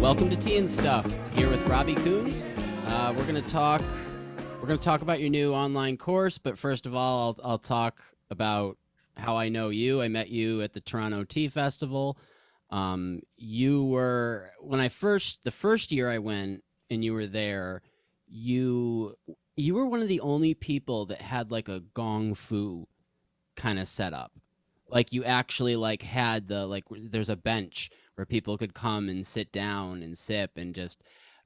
Welcome to Tea and Stuff. Here with Robbie Kunz. We're gonna talk about your new online course, but first of all, I'll talk about how I know you. I met you at the Toronto Tea Festival. You were the first year I went and you were there. You were one of the only people that had like a gong fu kind of setup. Like you actually like had there's a bench where people could come and sit down and sip and just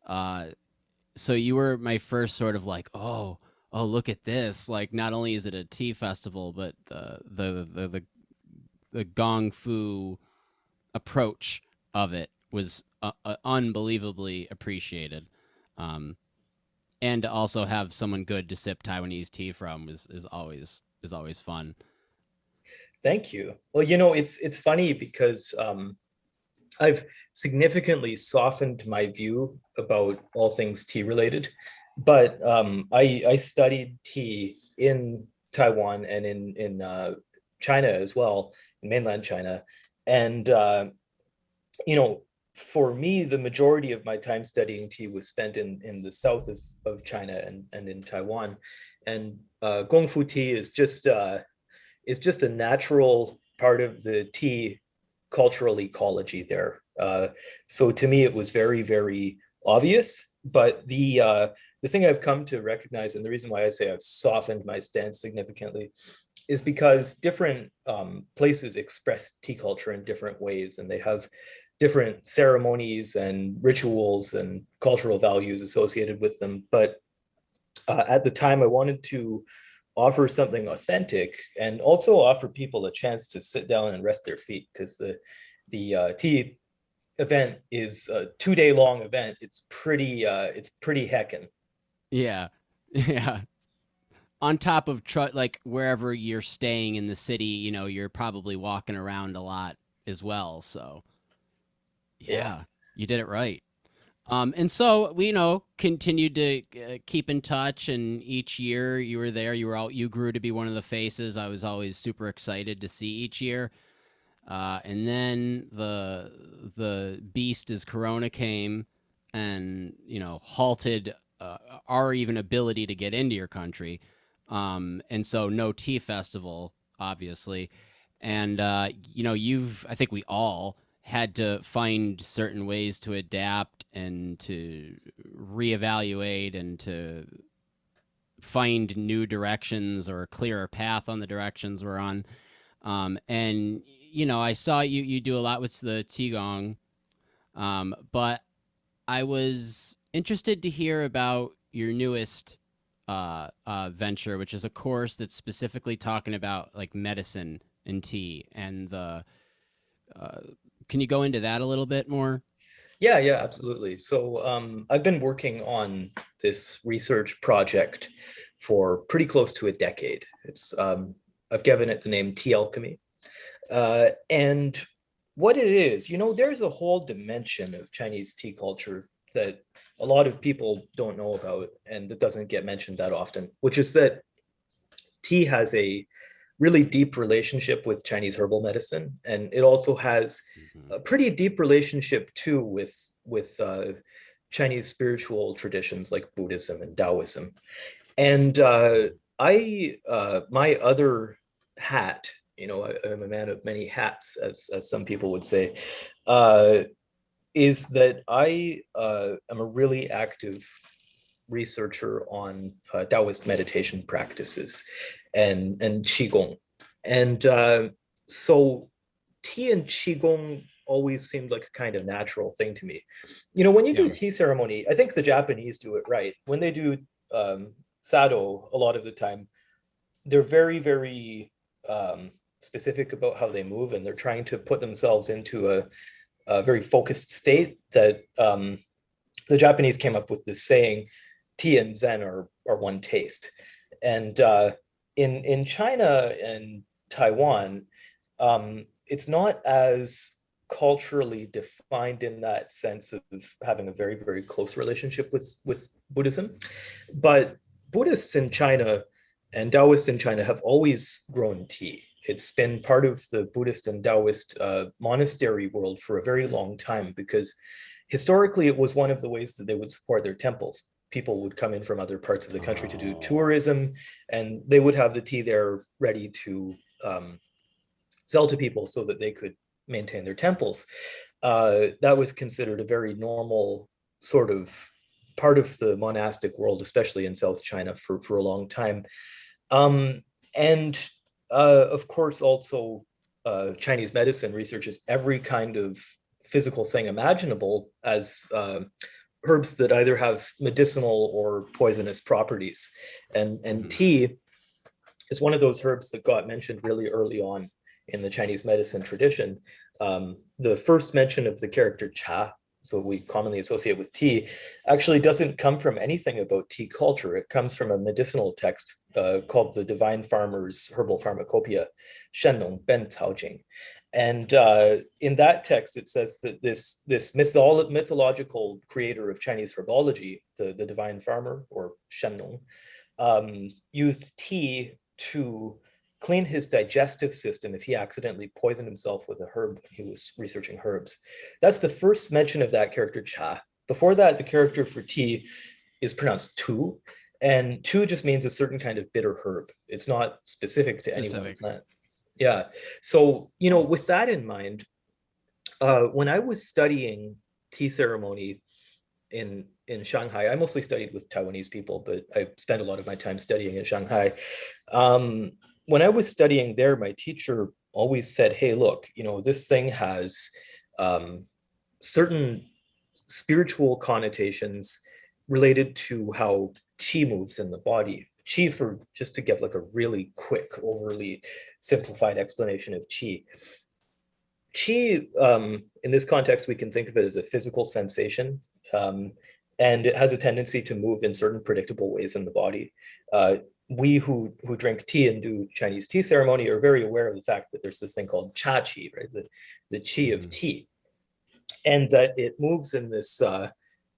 so you were my first sort of like, oh, look at this. Like not only is it a tea festival, but the gong fu approach of it was unbelievably appreciated. And to also have someone good to sip Taiwanese tea from is always fun. Thank you. Well, it's funny because I've significantly softened my view about all things tea related, but I studied tea in Taiwan and in China as well, in mainland China, and for me, the majority of my time studying tea was spent in the south of China and in Taiwan, and Gongfu tea is just a natural part of the tea cultural ecology there. So to me, it was very, very obvious. But the thing I've come to recognize, and the reason why I say I've softened my stance significantly, is because different places express tea culture in different ways, and they have different ceremonies and rituals and cultural values associated with them. But at the time, I wanted to offer something authentic and also offer people a chance to sit down and rest their feet, because the tea event is a 2 day long event. It's pretty heckin'. Yeah. Yeah. On top of like wherever you're staying in the city, you're probably walking around a lot as well. So Yeah. yeah, you did it right. And so we, continued to keep in touch. And each year you were there, you grew to be one of the faces I was always super excited to see each year. And then the beast as Corona came and, halted our even ability to get into your country. And so no tea festival, obviously. And, I think we all had to find certain ways to adapt and to reevaluate and to find new directions or a clearer path on the directions we're on. And I saw you do a lot with the qigong, but I was interested to hear about your newest venture, which is a course that's specifically talking about like medicine and tea and the. Can you go into that a little bit more? Yeah, absolutely. So I've been working on this research project for pretty close to a decade. It's I've given it the name Tea Alchemy. And what it is, there's a whole dimension of Chinese tea culture that a lot of people don't know about and that doesn't get mentioned that often, which is that tea has a really deep relationship with Chinese herbal medicine, and it also has Mm-hmm. a pretty deep relationship too with Chinese spiritual traditions like Buddhism and Taoism. And I my other hat, I'm a man of many hats, as some people would say, uh, is that I am a really active researcher on Taoist meditation practices and qigong, and so tea and qigong always seemed like a kind of natural thing to me. When you do Yeah. tea ceremony, I think the Japanese do it right. When they do sado, a lot of the time, they're very, very specific about how they move, and they're trying to put themselves into a very focused state that the Japanese came up with this saying, tea and Zen are one taste. And in China and Taiwan, it's not as culturally defined in that sense of having a very, very close relationship with Buddhism. But Buddhists in China and Taoists in China have always grown tea. It's been part of the Buddhist and Taoist monastery world for a very long time, because historically, it was one of the ways that they would support their temples. People would come in from other parts of the country to do Oh. tourism, and they would have the tea there ready to sell to people so that they could maintain their temples. That was considered a very normal sort of part of the monastic world, especially in South China for a long time. And of course, also Chinese medicine researches every kind of physical thing imaginable as herbs that either have medicinal or poisonous properties. And Mhm. tea is one of those herbs that got mentioned really early on in the Chinese medicine tradition. The first mention of the character cha, so we commonly associate with tea, actually doesn't come from anything about tea culture. It comes from a medicinal text called the Divine Farmer's Herbal Pharmacopoeia, Shenong Ben Cao Jing. And in that text, it says that this mythological creator of Chinese herbology, the Divine Farmer, or Shenong, used tea to clean his digestive system if he accidentally poisoned himself with a herb when he was researching herbs. That's the first mention of that character cha. Before that, the character for tea is pronounced tu, and tu just means a certain kind of bitter herb. It's not specific to any one Specific. plant. Yeah. So, with that in mind, when I was studying tea ceremony in Shanghai, I mostly studied with Taiwanese people, but I spent a lot of my time studying in Shanghai. When I was studying there, my teacher always said, "Hey, look, this thing has certain spiritual connotations related to how qi moves in the body." Qi, for just to give like a really quick, overly simplified explanation of qi. Qi, in this context, we can think of it as a physical sensation, and it has a tendency to move in certain predictable ways in the body. We who drink tea and do Chinese tea ceremony are very aware of the fact that there's this thing called cha qi, right? The qi of Mhm. tea, and that it moves in this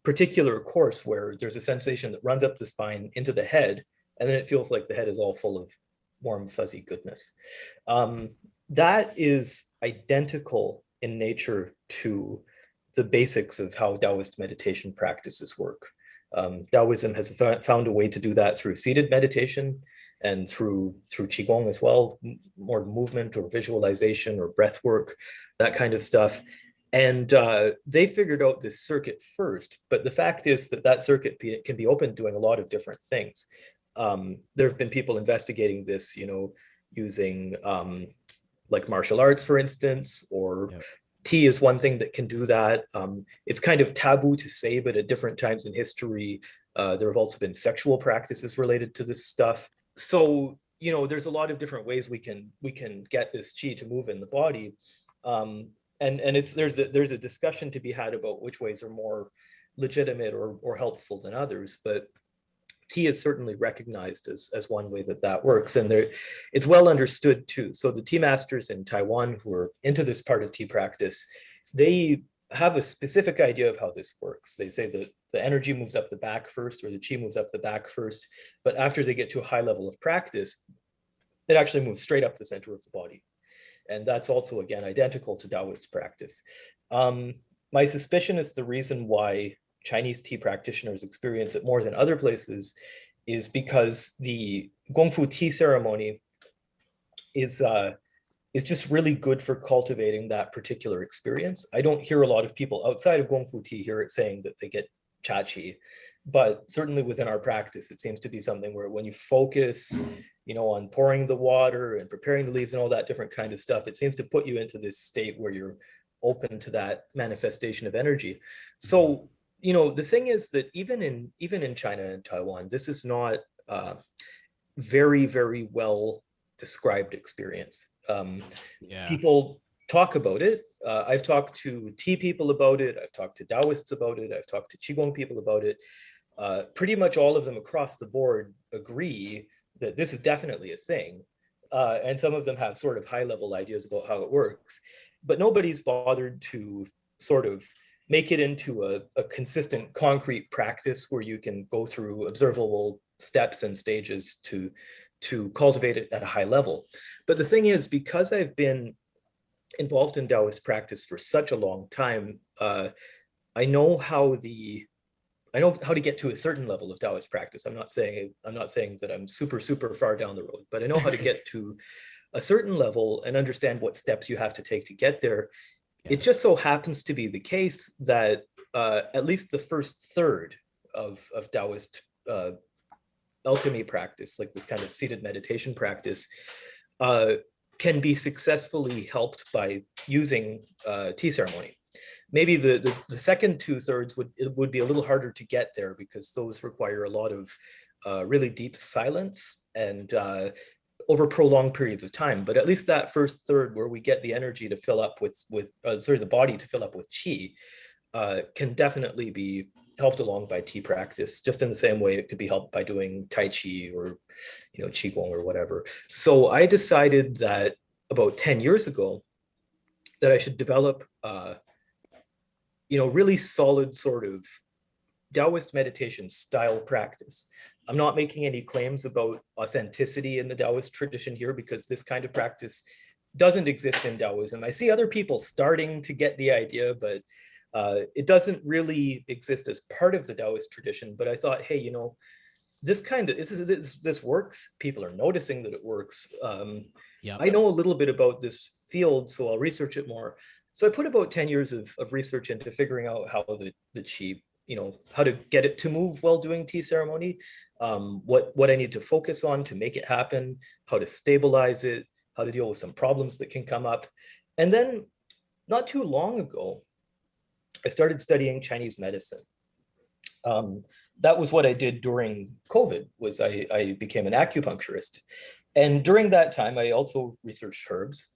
particular course where there's a sensation that runs up the spine into the head, and then it feels like the head is all full of warm, fuzzy goodness. Um, that is identical in nature to the basics of how Taoist meditation practices work. Taoism has found a way to do that through seated meditation and through qigong as well, more movement or visualization or breath work, that kind of stuff. And they figured out this circuit first, but the fact is that that circuit can be opened doing a lot of different things. There have been people investigating this, using like martial arts, for instance, or Yep. tea is one thing that can do that. It's kind of taboo to say, but at different times in history, there have also been sexual practices related to this stuff. So, there's a lot of different ways we can get this qi to move in the body. And there's a discussion to be had about which ways are more legitimate or helpful than others, but tea is certainly recognized as one way that works, and it's well understood too. So the tea masters in Taiwan who are into this part of tea practice, they have a specific idea of how this works. They say that the energy moves up the back first, or the qi moves up the back first, but after they get to a high level of practice, it actually moves straight up the center of the body. And that's also, again, identical to Taoist practice. My suspicion is the reason why Chinese tea practitioners experience it more than other places is because the Gongfu tea ceremony is just really good for cultivating that particular experience. I don't hear a lot of people outside of Gongfu tea hear it saying that they get chachi, but certainly within our practice, it seems to be something where when you focus, on pouring the water and preparing the leaves and all that different kind of stuff, it seems to put you into this state where you're open to that manifestation of energy. Mhm. So, the thing is that even in China and Taiwan, this is not very, very well described experience. Yeah. People talk about it. I've talked to tea people about it. I've talked to Taoists about it. I've talked to Qigong people about it. Pretty much all of them across the board agree that this is definitely a thing. And some of them have sort of high level ideas about how it works, but nobody's bothered to sort of make it into a consistent concrete practice where you can go through observable steps and stages to cultivate it at a high level. But the thing is, because I've been involved in Taoist practice for such a long time, I know how the I know how to get to a certain level of Taoist practice. I'm not saying that I'm super far down the road, but I know how to get to a certain level and understand what steps you have to take to get there. It Yeah. just so happens to be the case that at least the first third of Taoist alchemy practice, like this kind of seated meditation practice, uh, can be successfully helped by using tea ceremony. Maybe the second two thirds would be a little harder to get there because those require a lot of really deep silence and over prolonged periods of time. But at least that first third, where we get the energy to fill up the body to fill up with qi, can definitely be helped along by tea practice, just in the same way it could be helped by doing tai chi or qigong or whatever. So I decided that about 10 years ago that I should develop really solid sort of Taoist meditation style practice. I'm not making any claims about authenticity in the Taoist tradition here because this kind of practice doesn't exist in Taoism. I see other people starting to get the idea, but it doesn't really exist as part of the Taoist tradition. But I thought, hey, this works. People are noticing that it works. Yep. I know a little bit about this field, so I'll research it more. So I put about 10 years of research into figuring out how the qi, how to get it to move while doing tea ceremony, what I need to focus on to make it happen, how to stabilize it, how to deal with some problems that can come up. And then not too long ago, I started studying Chinese medicine. That was what I did during COVID. Was I became an acupuncturist, and during that time, I also researched herbs.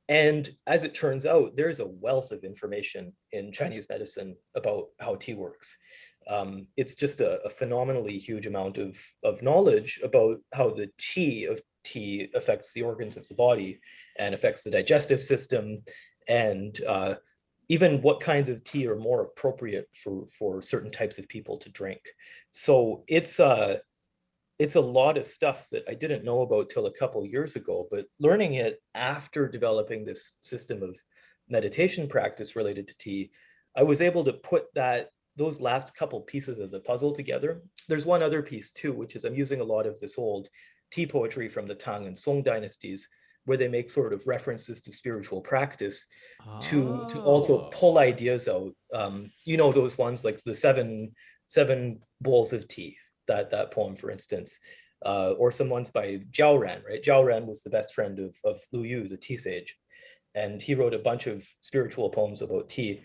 And as it turns out, there's a wealth of information in Chinese medicine about how tea works. It's just a phenomenally huge amount of knowledge about how the qi of tea affects the organs of the body and affects the digestive system, and even what kinds of tea are more appropriate for certain types of people to drink. So it's a lot of stuff that I didn't know about till a couple of years ago, but learning it after developing this system of meditation practice related to tea, I was able to put those last couple pieces of the puzzle together. There's one other piece too, which is I'm using a lot of this old tea poetry from the Tang and Song dynasties, where they make sort of references to spiritual practice to also Oh. pull ideas out. Those ones like the seven bowls of tea, that poem, for instance, or some ones by Jiao Ran, right? Jiao Ran was the best friend of Lu Yu, the tea sage, and he wrote a bunch of spiritual poems about tea.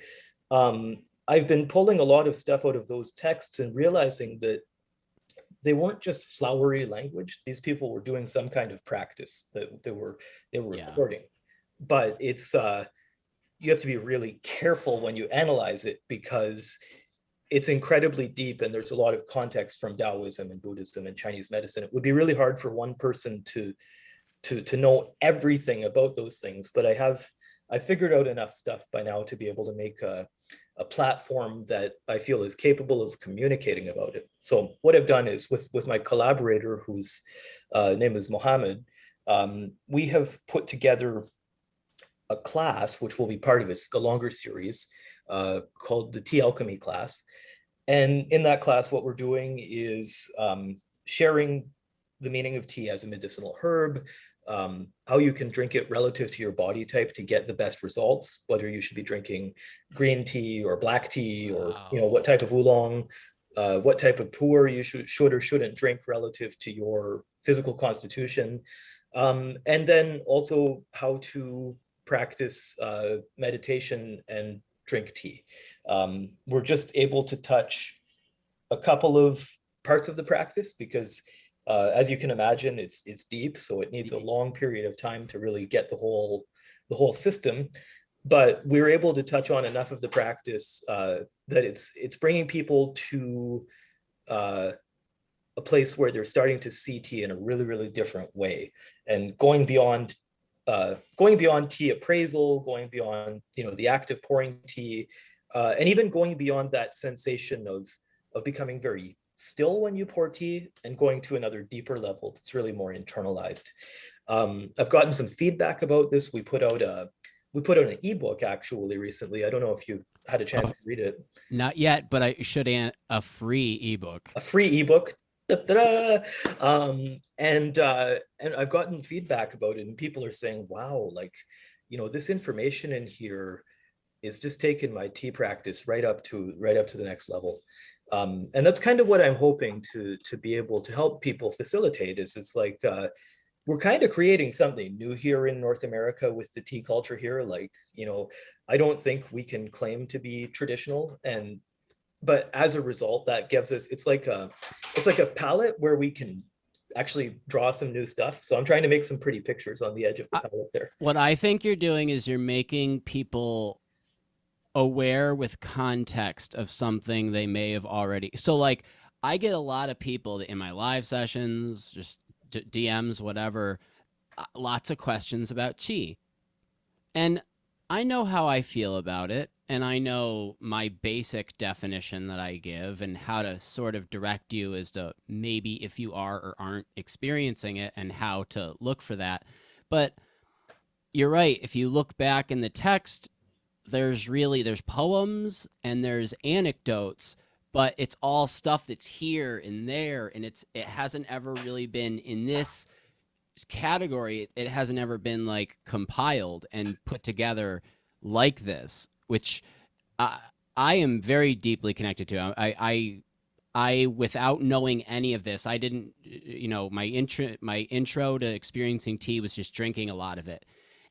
I've been pulling a lot of stuff out of those texts and realizing that they weren't just flowery language. These people were doing some kind of practice that they were Yeah. recording, but it's you have to be really careful when you analyze it because it's incredibly deep and there's a lot of context from Taoism and Buddhism and Chinese medicine. It would be really hard for one person to know everything about those things, but I figured out enough stuff by now to be able to make a platform that I feel is capable of communicating about it. So what I've done is with my collaborator, whose name is Mohammed, we have put together a class, which will be part of a longer series called the Tea Alchemy class. And in that class, what we're doing is sharing the meaning of tea as a medicinal herb, how you can drink it relative to your body type to get the best results, whether you should be drinking green tea or black tea, or Wow. what type of oolong, what type of pu'er you should or shouldn't drink relative to your physical constitution, and then also how to practice meditation and drink tea. We're just able to touch a couple of parts of the practice because, as you can imagine, it's deep, so it needs a long period of time to really get the whole system. But we're able to touch on enough of the practice that it's bringing people to uh, a place where they're starting to see tea in a really different way, and going beyond tea appraisal, going beyond the act of pouring tea, and even going beyond that sensation of becoming very still when you pour tea and going to another deeper level that's really more internalized. I've gotten some feedback about this. We put out we put out an ebook actually recently. I don't know if you had a chance Oh, to read it. not yet, but I should a free ebook. A free ebook. Da-da-da. And I've gotten feedback about it, and people are saying, "Wow, like, this information in here is just taking my tea practice right up to the next level." And that's kind of what I'm hoping to be able to help people facilitate. Is it's like we're kind of creating something new here in North America with the tea culture here. Like, I don't think we can claim to be traditional, and but as a result, that gives us it's like a palette where we can actually draw some new stuff. So I'm trying to make some pretty pictures on the edge of the I, palette there. what I think you're doing is you're making people aware with context of something they may have already. So, like, I get a lot of people in my live sessions, just DMs, whatever, lots of questions about chi. And I know how I feel about it. And I know my basic definition that I give and how to sort of direct you as to maybe if you are or aren't experiencing it and how to look for that. But you're right. If you look back in the text, there's poems and there's anecdotes, but it's all stuff that's here and there, and it hasn't ever really been in this category. It hasn't ever been like compiled and put together like this, which I, I am very deeply connected to. I without knowing any of this, I didn't, my intro to experiencing tea was just drinking a lot of it,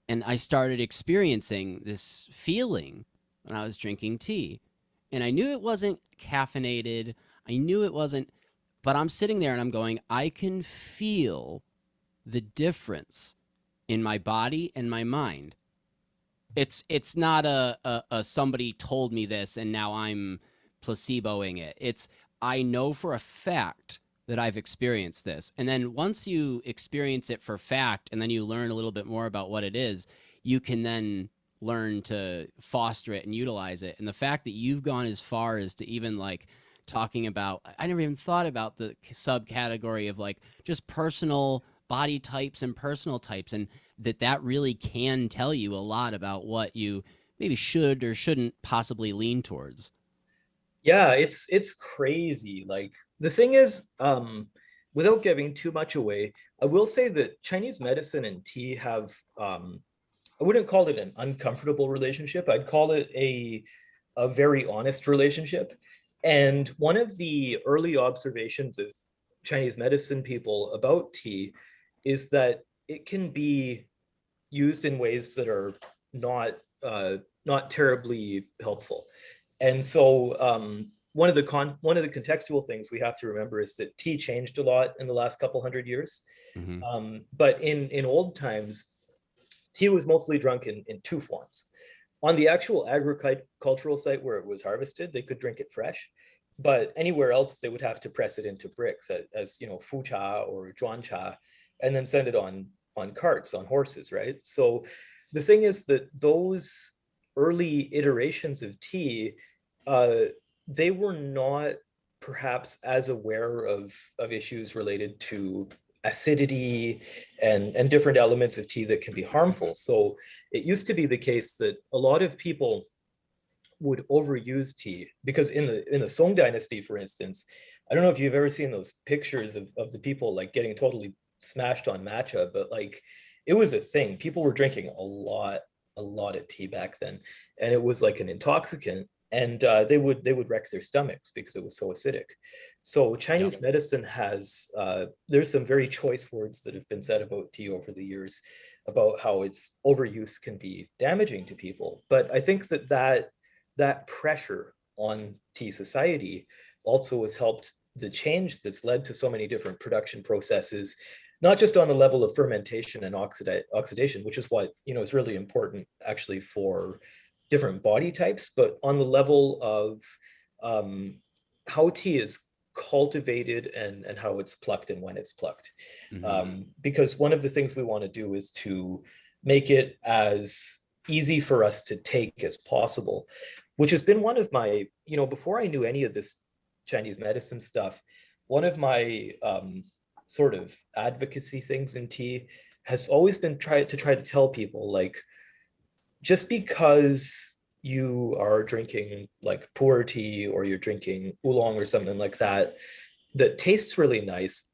and I started experiencing this feeling when I was drinking tea, and I knew it wasn't caffeinated. I knew it wasn't, but I'm sitting there and I'm going, I can feel the difference in my body and my mind. It's not a somebody told me this and now I'm placeboing it. It's I know for a fact that I've experienced this. And then once you experience it for fact and then you learn a little bit more about what it is, you can then learn to foster it and utilize it. And the fact that you've gone as far as to even like talking about, I never even thought about the subcategory of like just personal body types and personal types, and that really can tell you a lot about what you maybe should or shouldn't possibly lean towards. Yeah, it's crazy. Like the thing is, without giving too much away, I will say that Chinese medicine and tea have I wouldn't call it an uncomfortable relationship. I'd call it a very honest relationship. And one of the early observations of Chinese medicine people about tea is that it can be used in ways that are not not terribly helpful. And so one of the contextual things we have to remember is that tea changed a lot in the last couple hundred years. Mm-hmm. But in old times, tea was mostly drunk in two forms. On the actual agricultural site where it was harvested, they could drink it fresh. But anywhere else, they would have to press it into bricks as fu cha or zhuan cha, and then send it on carts on horses, right? So the thing is that those early iterations of tea, uh, they were not perhaps as aware of issues related to acidity and different elements of tea that can be harmful. So it used to be the case that a lot of people would overuse tea because in the Song dynasty, for instance, I don't know if you've ever seen those pictures of the people like getting totally smashed on matcha, but like it was a thing. People were drinking a lot of tea back then, and it was like an intoxicant, and they would wreck their stomachs because it was so acidic. So Yep. Chinese medicine has there's some very choice words that have been said about tea over the years about how its overuse can be damaging to people. But I think that pressure on tea society also has helped the change that's led to so many different production processes, not just on the level of fermentation and oxidation, which is what is really important actually for different body types, but on the level of um, how tea is cultivated and how it's plucked and when it's plucked. Mm-hmm. Because one of the things we want to do is to make it as easy for us to take as possible, which has been one of my, before I knew any of this Chinese medicine stuff, one of my sort of advocacy things in tea has always been try to tell people like just because you are drinking like pu'er tea or you're drinking oolong or something like that that tastes really nice,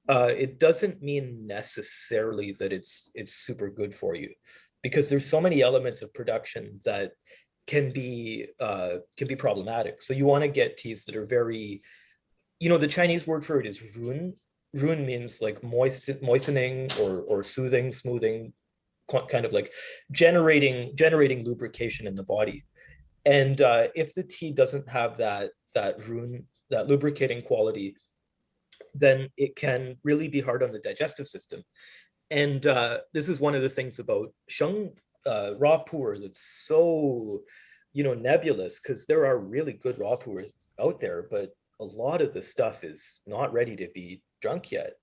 it doesn't mean necessarily that it's super good for you, because there's so many elements of production that can be problematic. So you want to get teas that are very, the Chinese word for it is run. Run means like moistening or soothing, smoothing, kind of like generating lubrication in the body. And if the tea doesn't have that run, that lubricating quality, then it can really be hard on the digestive system. And this is one of the things about sheng raw pu'er that's so, nebulous, because there are really good raw pu'ers out there, but a lot of the stuff is not ready to be drunk yet.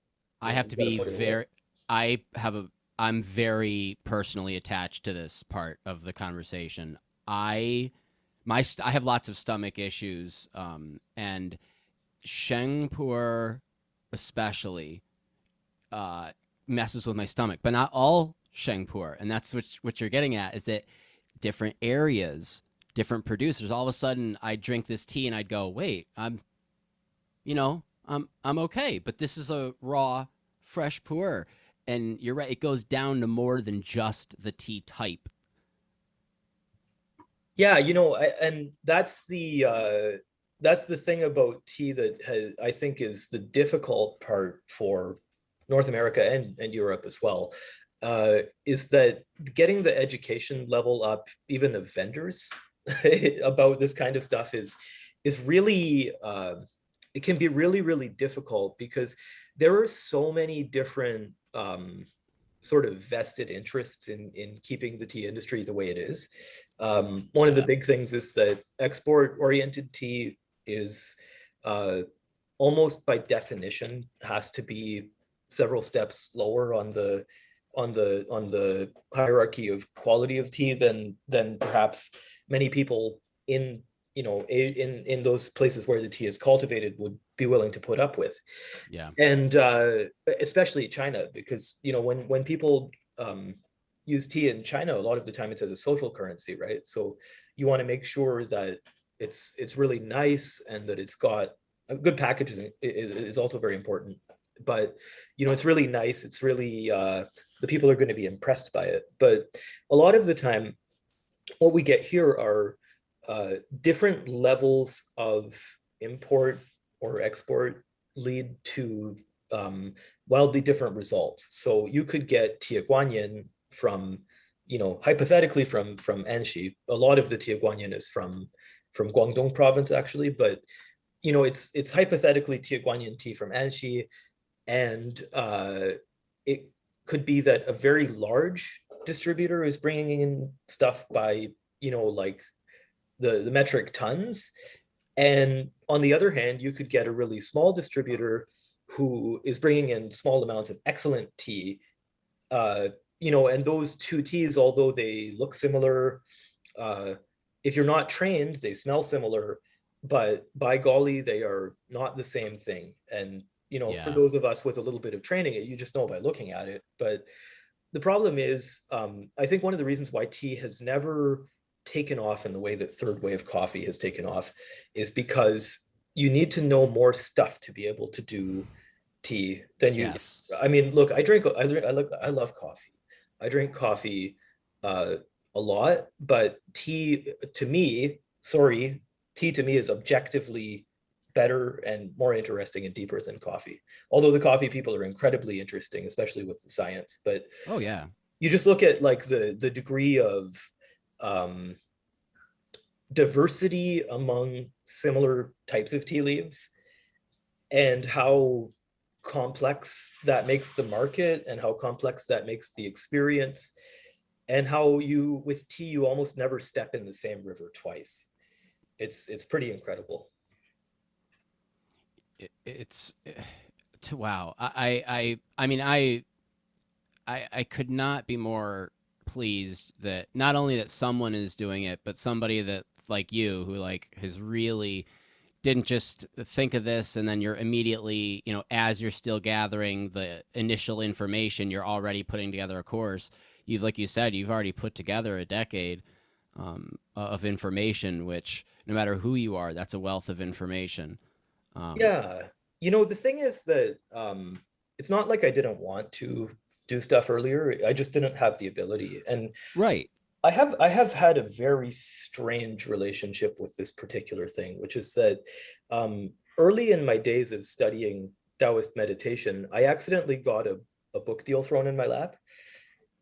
I have You to got to be put it away. very. I have a. I'm very personally attached to this part of the conversation. I I have lots of stomach issues, and Shengpur especially uh, messes with my stomach, but not all Shengpur. And that's what you're getting at, is that different areas, different producers. All of a sudden, I'd drink this tea and I'd go, wait, I'm okay, but this is a raw, fresh pu'er. And you're right, it goes down to more than just the tea type. Yeah, and that's the thing about tea that I think is the difficult part for North America and Europe as well, is that getting the education level up, even of vendors, about this kind of stuff is really, it can be really, really difficult, because there are so many different sort of vested interests in keeping the tea industry the way it is. One of the Yeah. big things is that export oriented tea is, uh, almost by definition, has to be several steps lower on the hierarchy of quality of tea than perhaps many people in, in those places where the tea is cultivated would be willing to put up with. Yeah. And especially China, because when people use tea in China, a lot of the time it's as a social currency, right? So you want to make sure that it's really nice, and that it's got a good packaging is also very important. But it's really nice. It's really, the people are going to be impressed by it. But a lot of the time, what we get here are different levels of import or export lead to wildly different results. So you could get Tiaguanyin from, hypothetically from Anxi. A lot of the Tiaguanyin is from Guangdong province, actually, but it's hypothetically Tiaguanyin tea from Anxi, and it could be that a very large distributor is bringing in stuff by, like the metric tons. And on the other hand, you could get a really small distributor who is bringing in small amounts of excellent tea. uh, and those two teas, although they look similar, uh, if you're not trained, they smell similar, but by golly, they are not the same thing. And for Yeah. those of us with a little bit of training, you just know by looking at it. But the problem is, I think one of the reasons why tea has never taken off in the way that third wave coffee has taken off is because you need to know more stuff to be able to do tea than you. Yes. I mean, look, I love coffee. I drink coffee uh, a lot, but tea to me, sorry, tea to me is objectively better and more interesting and deeper than coffee. Although the coffee people are incredibly interesting, especially with the science. But Oh yeah. you just look at like the degree of um, diversity among similar types of tea leaves, and how complex that makes the market, and how complex that makes the experience, and how you with tea you almost never step in the same river twice. It's pretty incredible. It's wow. I mean, I could not be more pleased that not only that someone is doing it, but somebody that's like you, who like has really didn't just think of this and then you're immediately, as you're still gathering the initial information, you're already putting together a course. you've, like you said, you've already put together a decade of information, which no matter who you are, that's a wealth of information. Um, Yeah. You know, the thing is that it's not like I didn't want to do stuff earlier. I just didn't have the ability. And right. I have had a very strange relationship with this particular thing, which is that early in my days of studying Taoist meditation, I accidentally got a book deal thrown in my lap.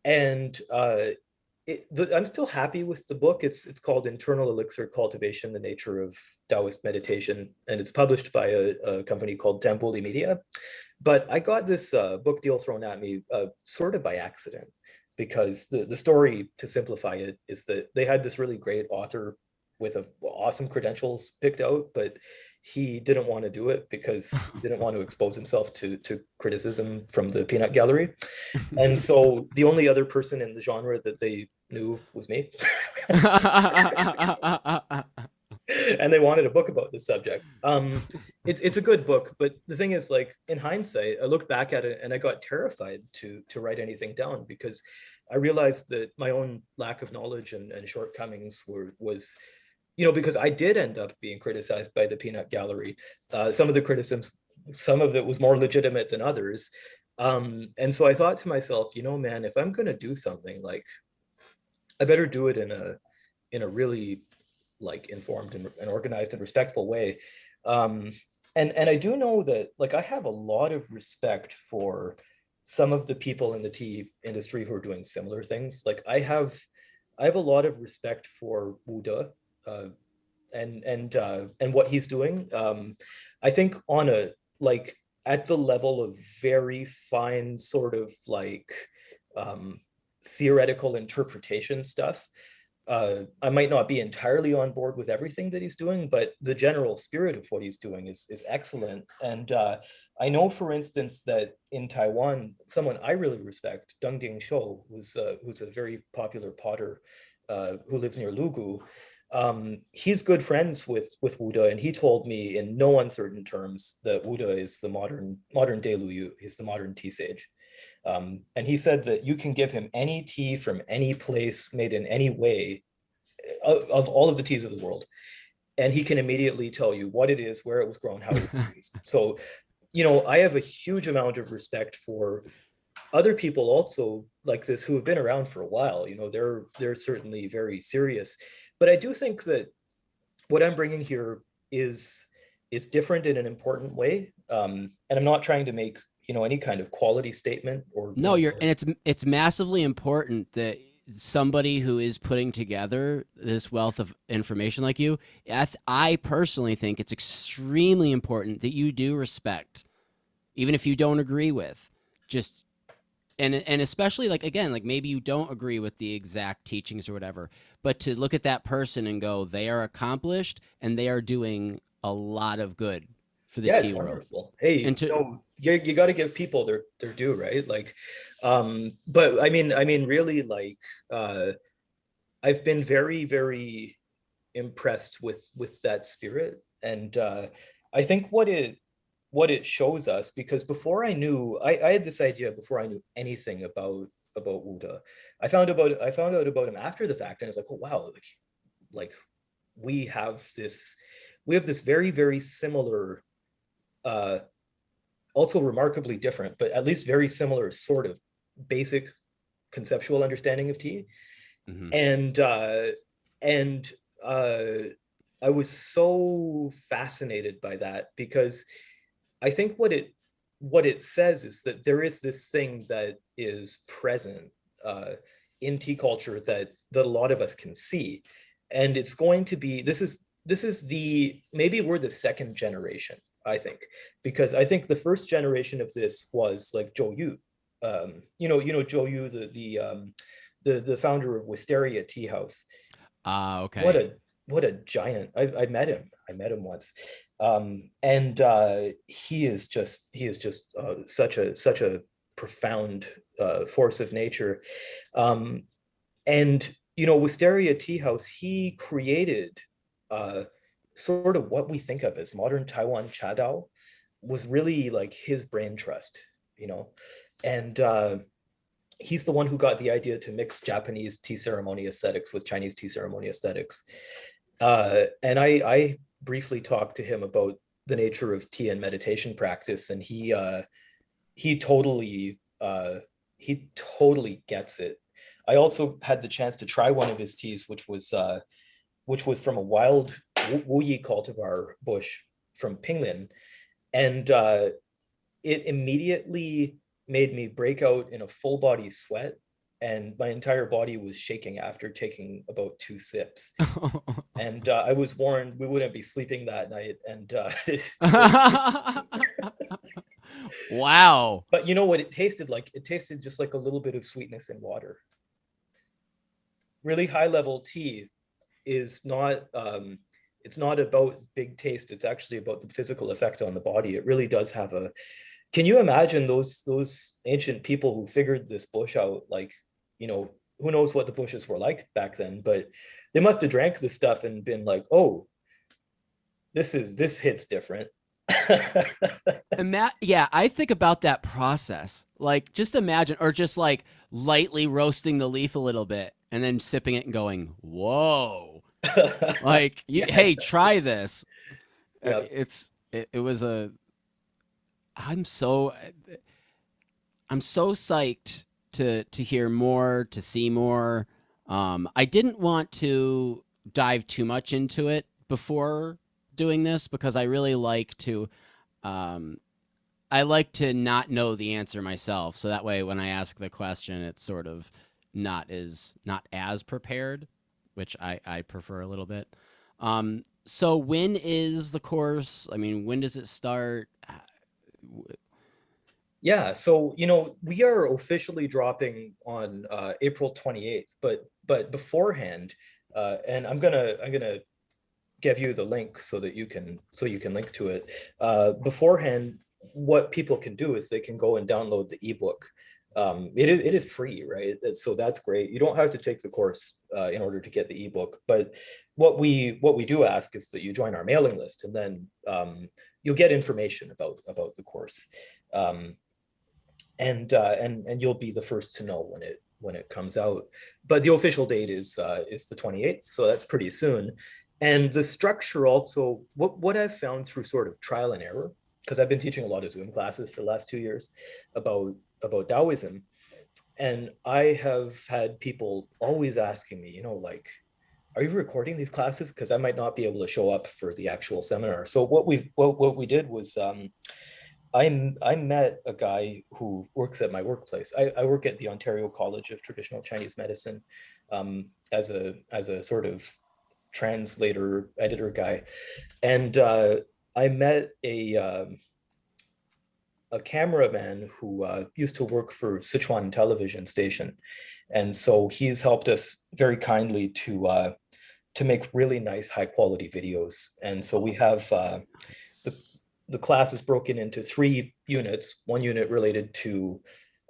And I'm still happy with the book. It's called Internal Elixir Cultivation, the Nature of Taoist Meditation, and it's published by a company called Tempoli Media. But I got this book deal thrown at me sort of by accident, because the story, to simplify it, is that they had this really great author with awesome credentials picked out, but he didn't want to do it because he didn't want to expose himself to criticism from the peanut gallery. And so the only other person in the genre that they knew was me. And they wanted a book about this subject. It's a good book, but the thing is, like, in hindsight, I looked back at it and I got terrified to write anything down, because I realized that my own lack of knowledge and shortcomings was, because I did end up being criticized by the peanut gallery. Some of the criticisms, some of it was more legitimate than others. And so I thought to myself, man, if I'm going to do something, like, I better do it in a really, like, informed and organized and respectful way. Um, and I do know that, like, I have a lot of respect for some of the people in the tea industry who are doing similar things. Like, I have a lot of respect for Wuda, uh, and what he's doing. I think on a, like, at the level of very fine sort of, like, um, theoretical interpretation stuff. I might not be entirely on board with everything that he's doing, but the general spirit of what he's doing is excellent. And I know, for instance, that in Taiwan, someone I really respect, Deng Ding Shou, who's a very popular potter who lives near Lugu. He's good friends with Wuda, and he told me in no uncertain terms that Wuda is the modern day Lu Yu. He's the modern tea sage. And he said that you can give him any tea from any place, made in any way, of all of the teas of the world, and he can immediately tell you what it is, where it was grown, how it was used. So, I have a huge amount of respect for other people also like this who have been around for a while. They're certainly very serious, but I do think that what I'm bringing here is different in an important way. And I'm not trying to make any kind of quality statement, or No, and it's massively important that somebody who is putting together this wealth of information like you, I personally think it's extremely important that you do respect, even if you don't agree with, just and especially, like, again, like, maybe you don't agree with the exact teachings or whatever, but to look at that person and go, they are accomplished and they are doing a lot of good for the Yeah, tea it's world. wonderful. Hey, And to you got to give people their due, right? Like, but I mean, really, like, I've been very, very impressed with that spirit, and I think what it shows us, because before I had this idea before I knew anything about Wuda. I found out about him after the fact, and it's like, oh wow, like we have this very, very similar, uh also remarkably different, but at least very similar sort of basic conceptual understanding of tea. mhm. And uh and uh I was so fascinated by that, because I think what it says is that there is this thing that is present uh, in tea culture that a lot of us can see, and it's going to be this is the maybe we're the second generation, I think, because I think the first generation of this was like Zhou Yu. Zhou Yu, the founder of Wisteria Tea House. Ah, what okay. a what a giant. I met him once. And he is just such a profound force of nature. um, and Wisteria Tea House, he created uh, sort of what we think of as modern Taiwan Cha Dao, was really like his brain trust. you know and he's the one who got the idea to mix Japanese tea ceremony aesthetics with Chinese tea ceremony aesthetics. And I briefly talked to him about the nature of tea and meditation practice, and he totally he totally gets it. I also had the chance to try one of his teas, which was from a wild Wu Yi cultivar bush from Pinglin, and it immediately made me break out in a full body sweat, and my entire body was shaking after taking about 2 sips. And I was warned we wouldn't be sleeping that night, and Wow. but you know what it tasted like? It tasted just like a little bit of sweetness in water. Really high level tea is not it's not about big taste. It's actually about the physical effect on the body. It really does have a. Can you imagine those ancient people who figured this bush out? Like, you know, who knows what the bushes were like back then, but they must have drank this stuff and been like, oh, this hits different. And that, yeah, I think about that process. Like, just imagine, or just like lightly roasting the leaf a little bit and then sipping it and going, whoa. Like, Yeah, hey, try this. yeah, It was a, I'm so, I'm so psyched to hear more, to see more. I didn't want to dive too much into it before doing this because I really like to um, I like to not know the answer myself, so that way when I ask the question, it's sort of not as prepared, which I prefer a little bit. So when is the course? I mean, when does it start? yeah. So you know, we are officially dropping on April 28th, but beforehand, and I'm gonna give you the link so that you can link to it. Beforehand, what people can do is they can go and download the ebook. It is free, right? So that's great. You don't have to take the course in order to get the ebook. But what we do ask is that you join our mailing list, and then you'll get information about the course, um, and you'll be the first to know when it comes out. But the official date is the 28th, so that's pretty soon. And the structure also, what I've found through sort of trial and error, because I've been teaching a lot of Zoom classes for the last 2 years about Taoism, and I have had people always asking me, you know, like, are you recording these classes? Because I might not be able to show up for the actual seminar. So what we did was I met a guy who works at my workplace. I work at the Ontario College of Traditional Chinese Medicine as a sort of translator editor guy, and I met a cameraman who used to work for Sichuan television station, and so he's helped us very kindly to make really nice high quality videos. And so we have the Nice. the class is broken into 3 units. One unit related to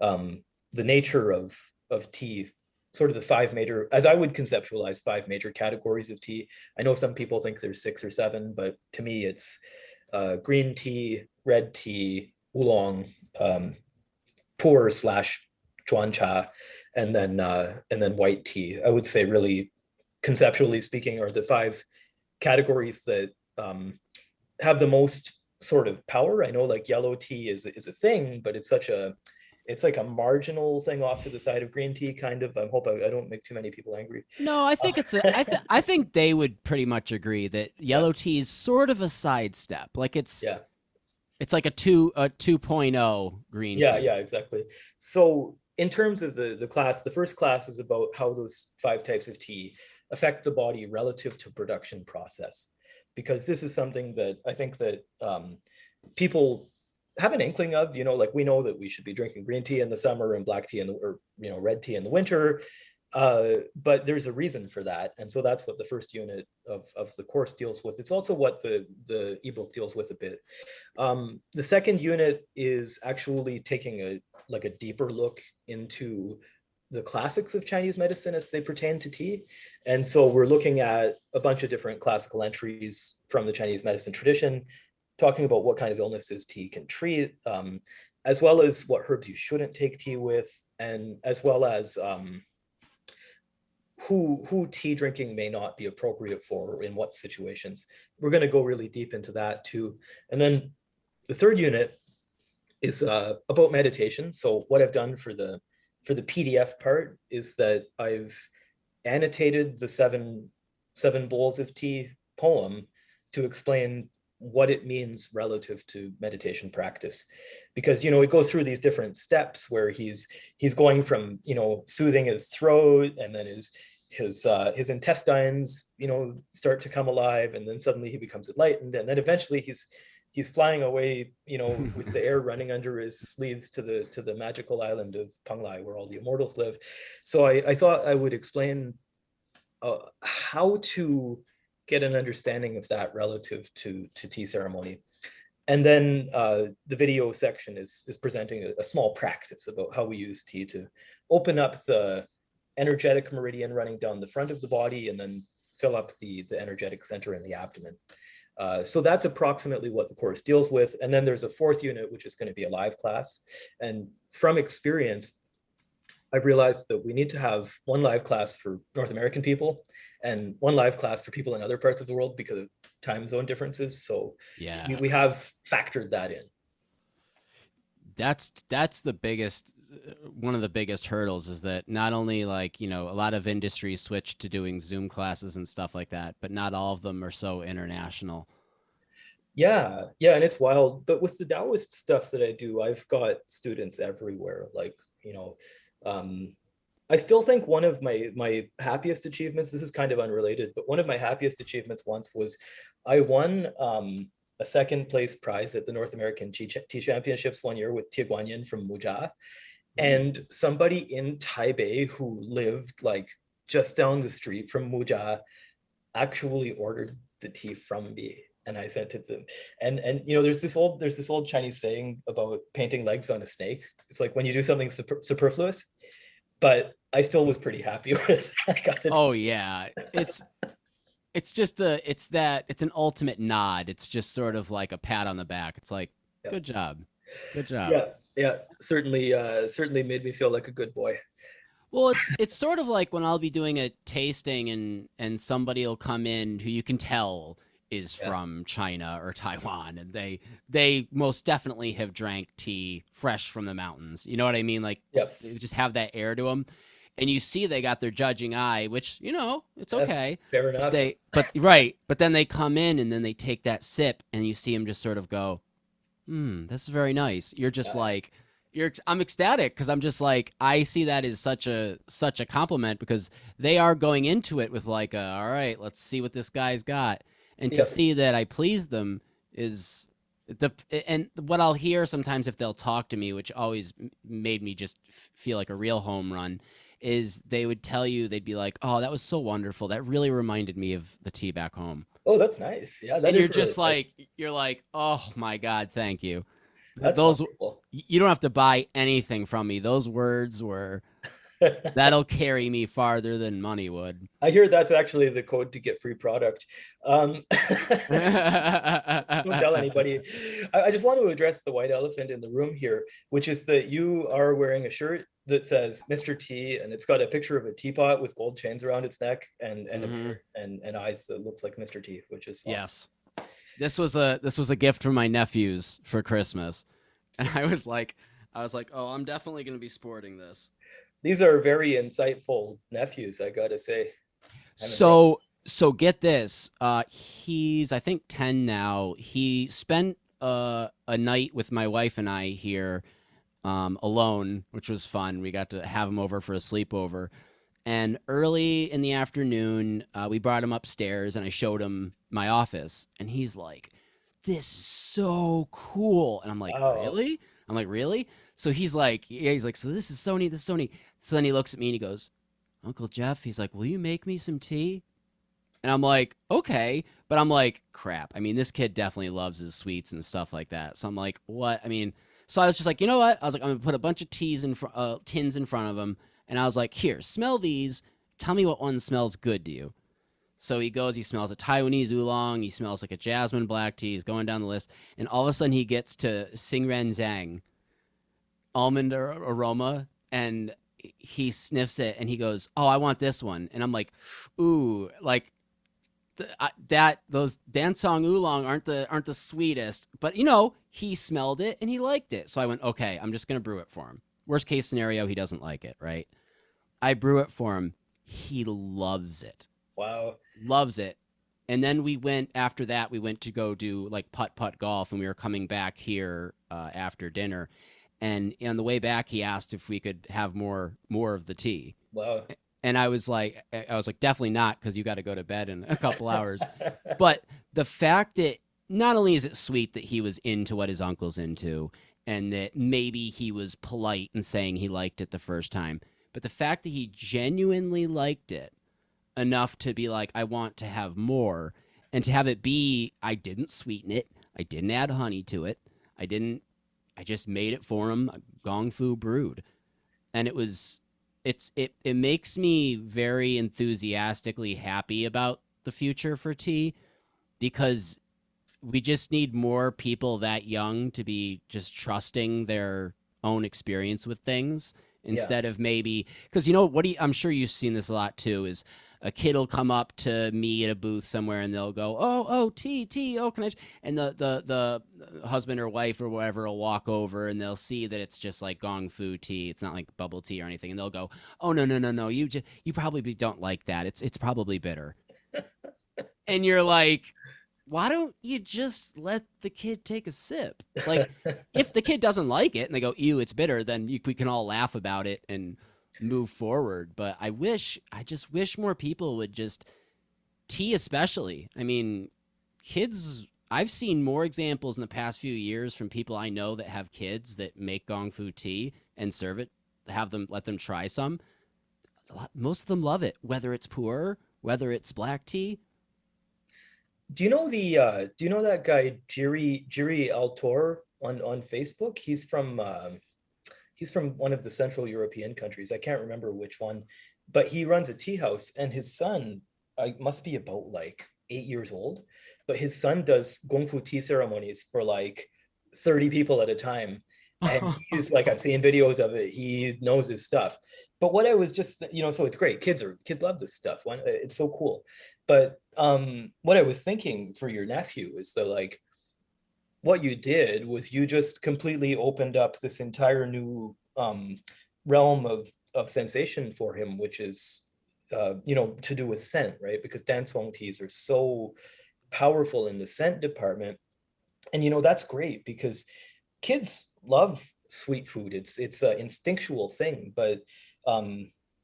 the nature of tea, sort of the five major, as I would conceptualize, five major categories of tea. I know some people think there's 6 or 7, but to me, it's green tea, red tea, oolong, um, pu'er slash chuan cha, and then white tea. I would say, really, conceptually speaking, are the 5 categories that have the most sort of power. I know like yellow tea is a thing, but it's like a marginal thing off to the side of green tea, kind of. I hope I don't make too many people angry. No, I think it's a. I think they would pretty much agree that Yeah, yellow tea is sort of a sidestep. Like yeah, it's like a 2.0 green yeah, tea. yeah, exactly. So in terms of the class, the first class is about how those 5 types of tea affect the body relative to production process, because this is something that I think that people have an inkling of. You know, like, we know that we should be drinking green tea in the summer and black tea in the, or you know, red tea in the winter, but there's a reason for that, and so that's what the first unit of the course deals with. It's also what the ebook deals with a bit. The second unit is actually taking a like a deeper look into the classics of Chinese medicine as they pertain to tea. And so we're looking at a bunch of different classical entries from the Chinese medicine tradition, talking about what kind of illnesses tea can treat, as well as what herbs you shouldn't take tea with, and as well as who tea drinking may not be appropriate for or in what situations. We're going to go really deep into that too. And then the third unit is about meditation. So what I've done for the PDF part is that I've annotated the seven bowls of tea poem to explain what it means relative to meditation practice, because it goes through these different steps where he's going from soothing his throat, and then his intestines start to come alive, and then suddenly he becomes enlightened, and then eventually he's flying away with the air running under his sleeves to the magical island of Panglai, where all the immortals live. So I thought I would explain how to get an understanding of that relative to tea ceremony. And then the video section is presenting a small practice about how we use tea to open up the energetic meridian running down the front of the body, and then fill up the energetic center in the abdomen. So that's approximately what the course deals with. And then there's a fourth unit, which is going to be a live class. And from experience, I've realized that we need to have one live class for North American people and one live class for people in other parts of the world because of time zone differences. So Yeah. we have factored that in. That's the biggest, one of the biggest hurdles, is that not only like, a lot of industries switch to doing Zoom classes and stuff like that, but not all of them are so international. Yeah, and it's wild. But with the Taoist stuff that I do, I've got students everywhere. Like, um, I still think one of my happiest achievements, this is kind of unrelated, but one of my happiest achievements once was I won a second place prize at the North American Tea Championships one year with Tia Guanyin from Mujia. And somebody in Taipei who lived like just down the street from Mujia actually ordered the tea from me, and I sent it to them. And there's this old Chinese saying about painting legs on a snake. It's like when you do something superfluous, but I still was pretty happy with it. I got it. Oh yeah, it's just it's an ultimate nod. It's just sort of like a pat on the back. It's like, Yeah. good job, good job. Yeah, certainly made me feel like a good boy. Well, it's sort of like when I'll be doing a tasting, and somebody will come in who you can tell is from China or Taiwan, and they most definitely have drank tea fresh from the mountains. You know what I mean? Like, they just have that air to them, and you see they got their judging eye, which it's okay. Fair enough. But then they come in and then they take that sip, and you see them just sort of go, this is very nice. You're just like, I'm ecstatic, because I'm just like, I see that as such a compliment, because they are going into it with like all right, let's see what this guy's got. And to see that I please them is and what I'll hear sometimes if they'll talk to me, which always made me just feel like a real home run, is they would tell you, they'd be like, oh, that was so wonderful. That really reminded me of the tea back home. Oh, that's nice. Yeah. And you're just like, oh my God, thank you. That's Those wonderful. You don't have to buy anything from me. Those words were that'll carry me farther than money would. I hear that's actually the code to get free product. Don't tell anybody. I just want to address the white elephant in the room here, which is that you are wearing a shirt that says Mr. T, and it's got a picture of a teapot with gold chains around its neck and and eyes that looks like Mr. T, which is awesome. Yes. This was a gift from my nephews for Christmas, and I was like, oh, I'm definitely going to be sporting this. These are very insightful nephews, I gotta say. So get this. He's, I think, 10 now. He spent a night with my wife and I here alone, which was fun. We got to have him over for a sleepover. And early in the afternoon, we brought him upstairs, and I showed him my office. And he's like, this is so cool. And I'm like, really? I'm like, really? So he's like, so this is so neat, this is so neat. So then he looks at me and he goes, Uncle Jeff, he's like, will you make me some tea? And I'm like, okay. But I'm like, crap. I mean, this kid definitely loves his sweets and stuff like that. So I'm like, what? I mean, so I was just like, you know what? I was like, I'm going to put a bunch of tins in front of him. And I was like, here, smell these. Tell me what one smells good to you. So he goes, he smells a Taiwanese oolong. He smells like a jasmine black tea. He's going down the list. And all of a sudden he gets to Xingren Zhang. almond aroma, and he sniffs it and he goes, "Oh, I want this one." And I'm like, "Ooh, like that those Dansong oolong aren't the sweetest." But he smelled it and he liked it. So I went, "Okay, I'm just going to brew it for him." Worst case scenario, he doesn't like it, right? I brew it for him. He loves it. Wow. Loves it. And then after that, we went to go do like putt golf, and we were coming back here after dinner. And on the way back, he asked if we could have more of the tea. Wow. And I was like, definitely not, because you got to go to bed in a couple hours. But the fact that not only is it sweet that he was into what his uncle's into, and that maybe he was polite in saying he liked it the first time, but the fact that he genuinely liked it enough to be like, I want to have more, and to have it be, I didn't sweeten it, I didn't add honey to it, I just made it for him, gong fu brewed. And it makes me very enthusiastically happy about the future for tea, because we just need more people that young to be just trusting their own experience with things, Yeah. instead of maybe, because I'm sure you've seen this a lot too, is a kid will come up to me at a booth somewhere and they'll go, oh, tea, oh, can I, and the husband or wife or whatever will walk over and they'll see that it's just like gong fu tea, it's not like bubble tea or anything, and they'll go, oh, no, you probably don't like that, it's probably bitter. And you're like, why don't you just let the kid take a sip? Like, if the kid doesn't like it and they go, ew, it's bitter, then we can all laugh about it and move forward. But I just wish more people would just, tea especially. I mean, kids, I've seen more examples in the past few years from people I know that have kids that make gong fu tea and serve it, let them try some. Most of them love it, whether it's pu'er, whether it's black tea. Do you know that guy Jiri Altor on Facebook? He's from one of the Central European countries. I can't remember which one, but he runs a tea house, and his son, I must be about like 8 years old, but his son does gong fu tea ceremonies for like 30 people at a time. And he's like, I've seen videos of it. He knows his stuff. But what I was just, so it's great. Kids love this stuff. It's so cool. But what I was thinking for your nephew is that, like, what you did was you just completely opened up this entire new realm of sensation for him, which is to do with scent, right? Because dancong teas are so powerful in the scent department. And that's great, because kids love sweet food. It's an instinctual thing, but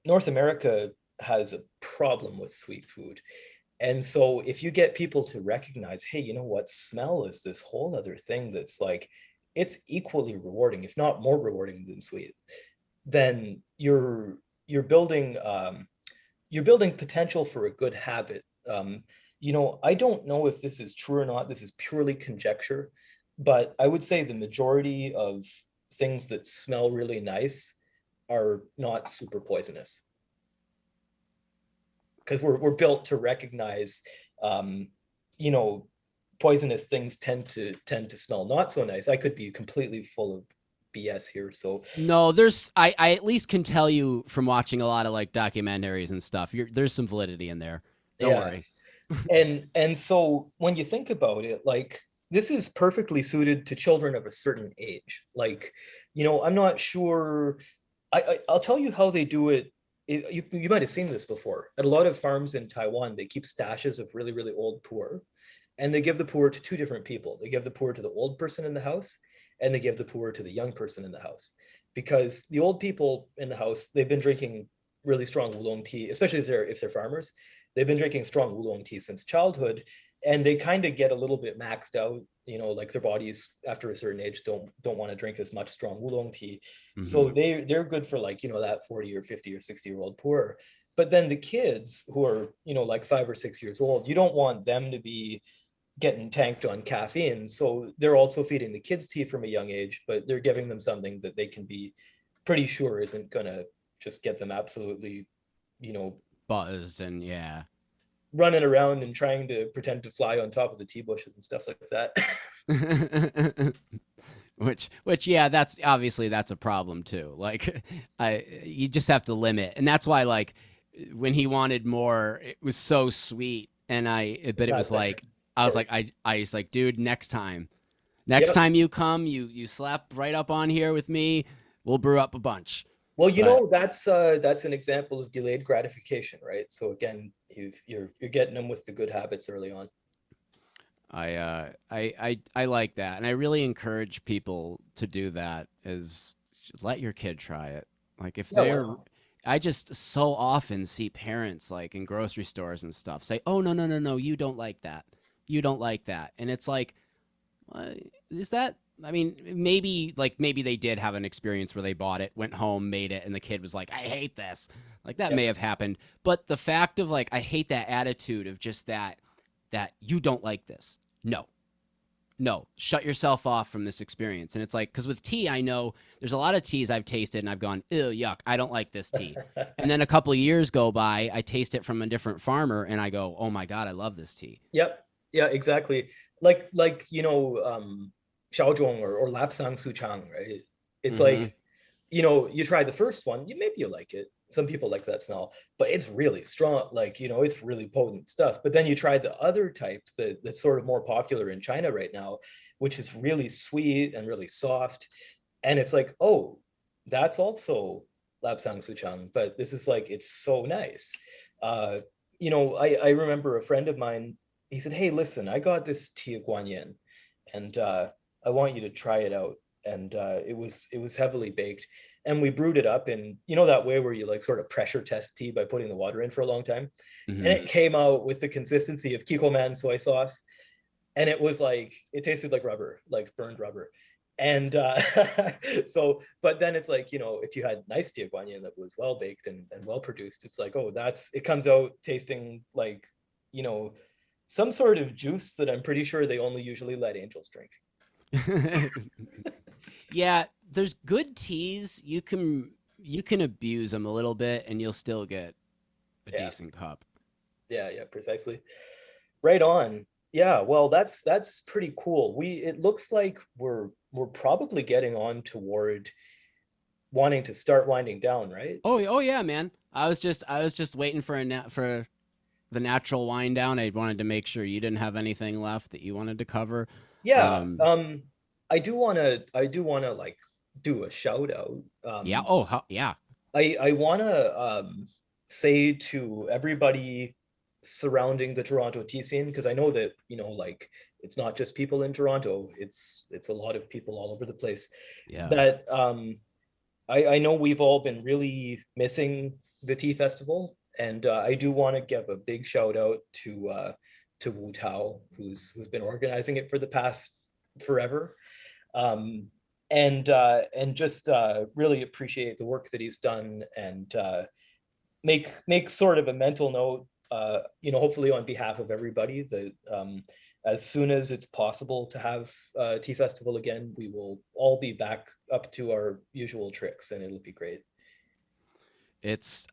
North America has a problem with sweet food. And so if you get people to recognize, hey, you know what, smell is this whole other thing that's like, it's equally rewarding, if not more rewarding than sweet, then you're building you're building potential for a good habit. I don't know if this is true or not. This is purely conjecture, but I would say the majority of things that smell really nice are not super poisonous, because we're built to recognize, you know, poisonous things tend to smell not so nice. I could be completely full of BS here. So No, I at least can tell you from watching a lot of like documentaries and stuff. There's some validity in there. Don't yeah, worry. and so when you think about it, like, this is perfectly suited to children of a certain age. Like, I'm not sure. I'll tell you how they do it. You might have seen this before at a lot of farms in Taiwan. They keep stashes of really, really old pu'er, and they give the pu'er to two different people. They give the pu'er to the old person in the house, and they give the pu'er to the young person in the house, because the old people in the house, they've been drinking really strong oolong tea, especially if they're farmers. They've been drinking strong oolong tea since childhood, and they kind of get a little bit maxed out. Like, their bodies after a certain age don't want to drink as much strong oolong tea, so Hmm. they're good for, like, that 40 or 50 or 60-year-old pu'er. But then the kids who are, like 5 or 6 years old, you don't want them to be getting tanked on caffeine. So they're also feeding the kids tea from a young age, but they're giving them something that they can be pretty sure isn't gonna just get them absolutely, you know, Buzzed and yeah. running around and trying to pretend to fly on top of the tea bushes and stuff like that. Which yeah, that's obviously that's a problem too. Like you just have to limit. And that's why like when he wanted more, it was so sweet. And but It's it not was there. like I was Sure. like I was like, dude, next time. Next Yep. time you come, you slap right up on here with me. We'll brew up a bunch. Well, But that's an example of delayed gratification, right? So again, you're getting them with the good habits early on. I like that, and I really encourage people to do that. Is let your kid try it. Like if Yeah, why they're, not? I just so often see parents like in grocery stores and stuff say, "Oh no no no no, you don't like that, you don't like that," and it's like, uh, is that? I mean, maybe they did have an experience where they bought it, went home, made it, and the kid was like, "I hate this." Like that may Yep. have happened, but the fact of like, I hate that attitude of just that you don't like this. No, no, shut yourself off from this experience. And it's like, because with tea, I know there's a lot of teas I've tasted and I've gone, ew, yuck, I don't like this tea. And then a couple of years go by, I taste it from a different farmer and I go, oh my God, I love this tea. Yep. Yeah, exactly. Like Xiaozhong or Lapsang Suchang, right? It's Mm-hmm. like, you try the first one, maybe you like it. Some people like that smell, but it's really strong. Like, it's really potent stuff. But then you try the other type that's sort of more popular in China right now, which is really sweet and really soft. And it's like, oh, that's also Lapsang Suchang, but this is like, it's so nice. Uh, I remember a friend of mine, he said, hey, listen, I got this tea Guan Yin, and I want you to try it out. And it was heavily baked, and we brewed it up in that way where you like sort of pressure test tea by putting the water in for a long time, and Mm-hmm. it came out with the consistency of Kikkoman soy sauce, and it was like it tasted like rubber, like burned rubber. And so, but then it's like, if you had nice tea Guan Yin that was well baked and well produced, it's like, oh, it comes out tasting like, you know some sort of juice that I'm pretty sure they only usually let angels drink. Yeah, there's good teas. You can abuse them a little bit and you'll still get a Yeah, decent cup. yeah, yeah, precisely. Right on. Yeah, well, that's pretty cool. It looks like we're probably getting on toward wanting to start winding down, right? Oh yeah, man. I was just waiting for for the natural wind down. I wanted to make sure you didn't have anything left that you wanted to cover. Yeah. Um, I do wanna like do a shout out. yeah. Oh, yeah. I wanna say to everybody surrounding the Toronto tea scene, because I know that, like, it's not just people in Toronto, it's a lot of people all over the place, Yeah. that I know we've all been really missing the tea festival, and I do want to give a big shout out to Wu Tao, who's been organizing it for the past forever, um, and just really appreciate the work that he's done, and make sort of a mental note, hopefully on behalf of everybody, that as soon as it's possible to have tea festival again, we will all be back up to our usual tricks, and it'll be great.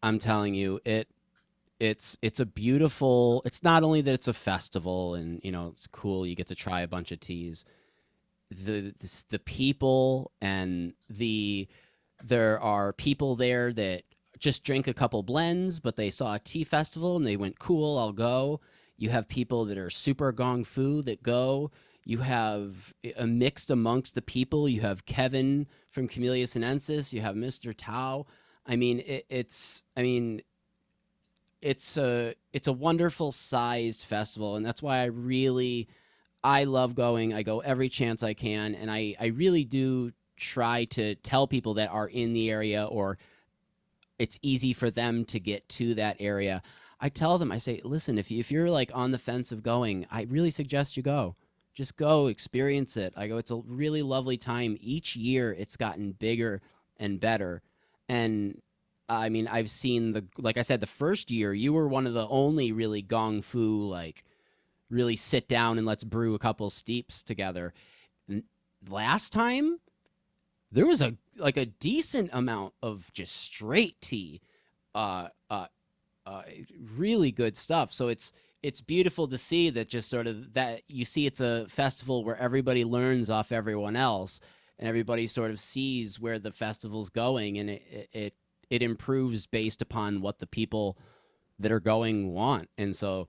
I'm telling you, it's a beautiful. It's not only that it's a festival and it's cool. You get to try a bunch of teas. The people and there are people there that just drink a couple blends, but they saw a tea festival and they went, cool, I'll go. You have people that are super gong fu that go. You have a mixed amongst the people. You have Kevin from Camellia Sinensis. You have Mr. Tao. I mean, it's a wonderful sized festival, and that's why I love going. I go every chance I can, and I really do try to tell people that are in the area or it's easy for them to get to that area. I tell them, I say, listen, if you're like on the fence of going, I really suggest you go. Just go experience it. I go, it's a really lovely time. Each year it's gotten bigger and better. And I mean, I've seen like I said, the first year you were one of the only really gong fu, like really sit down and let's brew a couple steeps together. Last time there was a decent amount of just straight tea, uh, uh, uh, really good stuff. So it's beautiful to see that just sort of that you see it's a festival where everybody learns off everyone else, and everybody sort of sees where the festival's going, and it improves based upon what the people that are going want. And so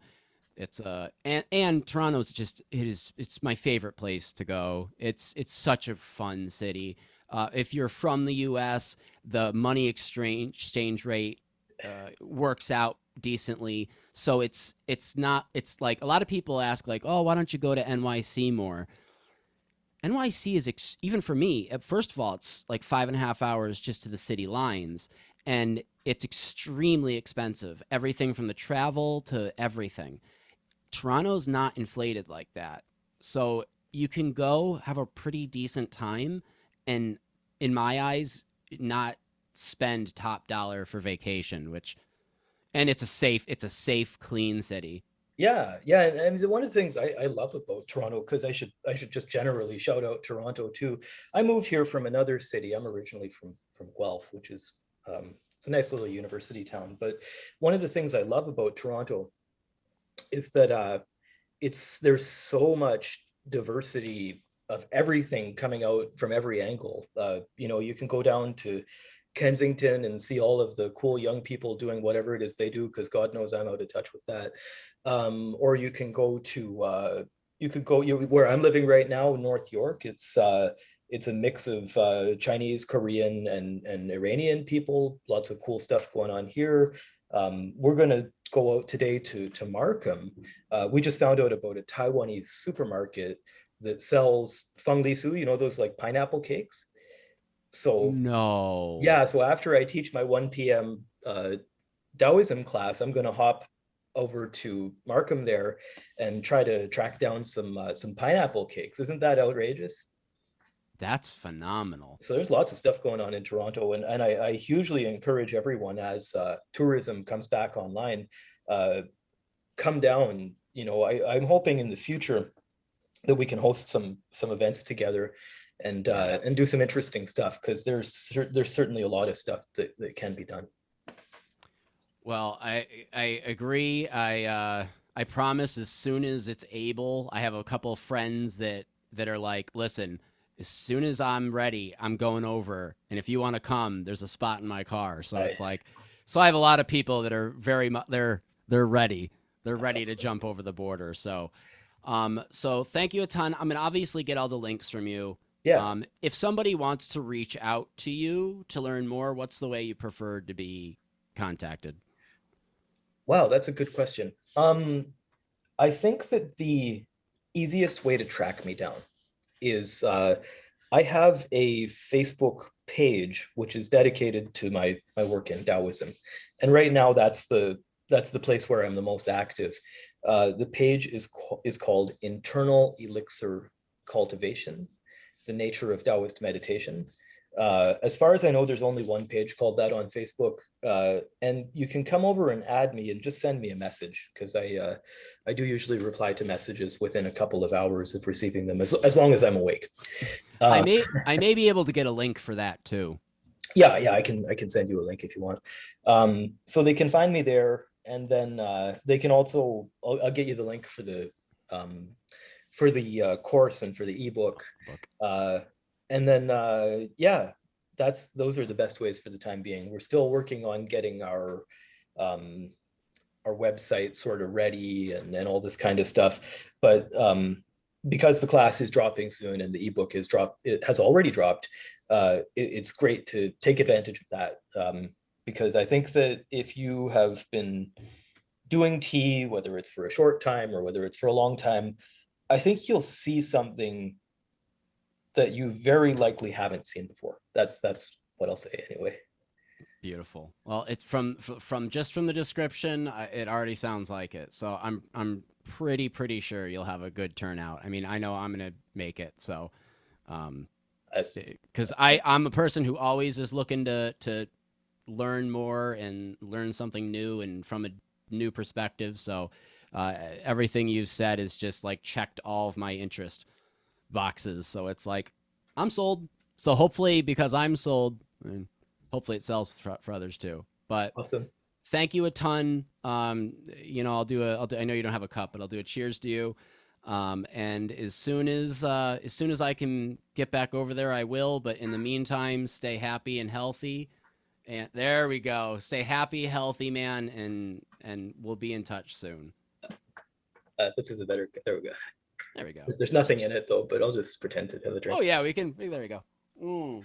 it's and Toronto's just it's my favorite place to go. It's such a fun city. If you're from the U.S., the money exchange rate works out decently. So it's not it's like a lot of people ask like, oh, why don't you go to NYC more? NYC is even for me. First of all, it's like 5.5 hours just to the city lines, and it's extremely expensive. Everything from the travel to everything. Toronto's not inflated like that. So you can go have a pretty decent time and in my eyes not spend top dollar for vacation, which and it's a safe clean city. Yeah, yeah, and one of the things I love about Toronto, because I should just generally shout out Toronto too. I moved here from another city. I'm originally from Guelph, which is it's a nice little university town. But one of the things I love about Toronto is that there's so much diversity of everything coming out from every angle. You can go down to Kensington and see all of the cool young people doing whatever it is they do, because God knows I'm out of touch with that. Or you can go to where I'm living right now, North York. It's a mix of Chinese, Korean, and Iranian people. Lots of cool stuff going on here. We're gonna go out today to Markham. We just found out about a Taiwanese supermarket that sells feng li su, those like pineapple cakes. So No. yeah, so after I teach my 1 p.m. Taoism class, I'm gonna hop over to Markham there and try to track down some pineapple cakes. Isn't that outrageous? That's phenomenal. So there's lots of stuff going on in Toronto, and I hugely encourage everyone, as tourism comes back online, uh, come down. I'm hoping in the future that we can host some events together Yeah. and do some interesting stuff, because there's certainly a lot of stuff that can be done. Well, I agree. I promise as soon as it's able, I have a couple of friends that are like, listen, as soon as I'm ready, I'm going over, and if you want to come, there's a spot in my car. So it's Nice. like, so I have a lot of people that are very much they're ready. They're That's ready to awesome. jump over the border. So thank you a ton. I'm gonna obviously get all the links from you. Yeah. If somebody wants to reach out to you to learn more, what's the way you prefer to be contacted? Wow, that's a good question. I think that the easiest way to track me down is I have a Facebook page which is dedicated to my work in Taoism, and right now that's the place where I'm the most active. The page is called Internal Elixir Cultivation: The Nature of Taoist Meditation. As far as I know, there's only one page called that on Facebook, and you can come over and add me and just send me a message, because I do usually reply to messages within a couple of hours of receiving them, as long as I'm awake. I Uh, may be able to get a link for that too. yeah, yeah, I can send you a link if you want. So they can find me there, and then they can also I'll get you the link um, for the course and for the ebook. Book. Uh, and then yeah, those are the best ways for the time being. We're still working on getting um, our website sort of ready, and all this kind of stuff. But because the class is dropping soon and the ebook it has already dropped, it's great to take advantage of that. Because I think that if you have been doing tea, whether it's for a short time or whether it's for a long time, I think you'll see something that you very likely haven't seen before. That's what I'll say anyway. Beautiful. Well, it's from just from the description, it already sounds like it. So I'm pretty sure you'll have a good turnout. I mean, I know I'm gonna make it. So, um, As, because I'm a person who always is looking to learn more and learn something new and from a new perspective. So, everything you've said is just like checked all of my interest boxes. So it's like I'm sold. So hopefully, because I'm sold, and hopefully it sells for others too. But awesome. thank you a ton. I'll do. I know you don't have a cup, but I'll do a cheers to you. And as soon as I can get back over there, I will. But in the meantime, stay happy and healthy. And there we go. Stay happy, healthy, man, and we'll be in touch soon. This is a better. There we go. There we go. There's nothing in it though, but I'll just pretend to have a Oh drink. yeah, we can. There we go. Mm.